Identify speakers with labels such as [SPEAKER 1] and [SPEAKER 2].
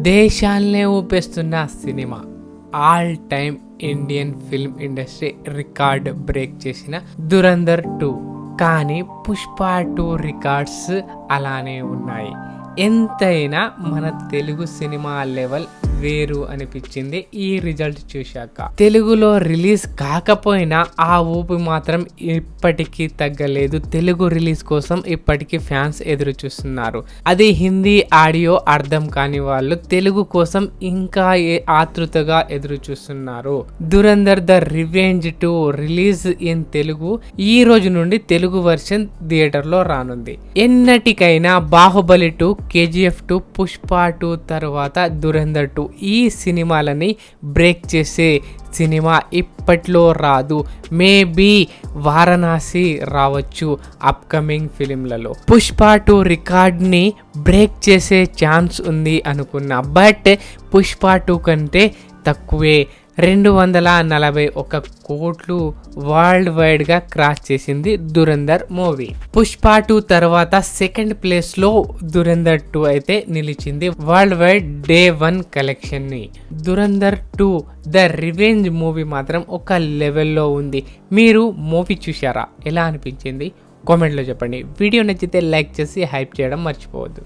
[SPEAKER 1] దేశాలనే ఊపేస్తున్న సినిమా, all time Indian film industry record break చేసిన దురంధర్ 2. కానీ పుష్ప 2 రికార్డ్స్ అలానే ఉన్నాయి. ఎంతైనా మన తెలుగు సినిమా లెవెల్ వేరు అనిపించింది ఈ రిజల్ట్ చూశాక. తెలుగులో రిలీజ్ కాకపోయినా ఆ ఊపి మాత్రం ఇప్పటికీ తగ్గలేదు. తెలుగు రిలీజ్ కోసం ఇప్పటికీ ఫ్యాన్స్ ఎదురు చూస్తున్నారు. అది హిందీ ఆడియో అర్థం కాని వాళ్ళు తెలుగు కోసం ఇంకా ఆతృతగా ఎదురు చూస్తున్నారు. Dhurandhar the revenge 2 release in Telugu ఈ రోజు నుండి తెలుగు వర్షన్ థియేటర్ లో రానుంది. ఎన్నటికైనా బాహుబలి 2, KGF 2, పుష్ప 2 తర్వాత దురంధర్ 2 ఈ సినిమాలని బ్రేక్ చేసే సినిమా ఇప్పట్లో రాదు. మేబీ వారణాసి రావచ్చు అప్కమింగ్ ఫిలింలలో. పుష్ప 2 రికార్డ్ని బ్రేక్ చేసే ఛాన్స్ ఉంది అనుకున్నా, బట్ పుష్ప 2 కంటే తక్కువే. 241 కోట్లు వరల్డ్ వైడ్ గా క్రాస్ చేసింది దురంధర్ మూవీ. పుష్ప 2 తర్వాత సెకండ్ ప్లేస్ లో దురంధర్ 2 అయితే నిలిచింది వరల్డ్ వైడ్ డే 1 కలెక్షన్ ని. దురంధర్ 2 ద రివెంజ్ మూవీ మాత్రం ఒక లెవెల్లో ఉంది. మీరు మూవీ చూశారా? ఎలా అనిపించింది? కామెంట్లో చెప్పండి. వీడియో నచ్చితే లైక్ చేసి హైప్ చేయడం మర్చిపోవద్దు.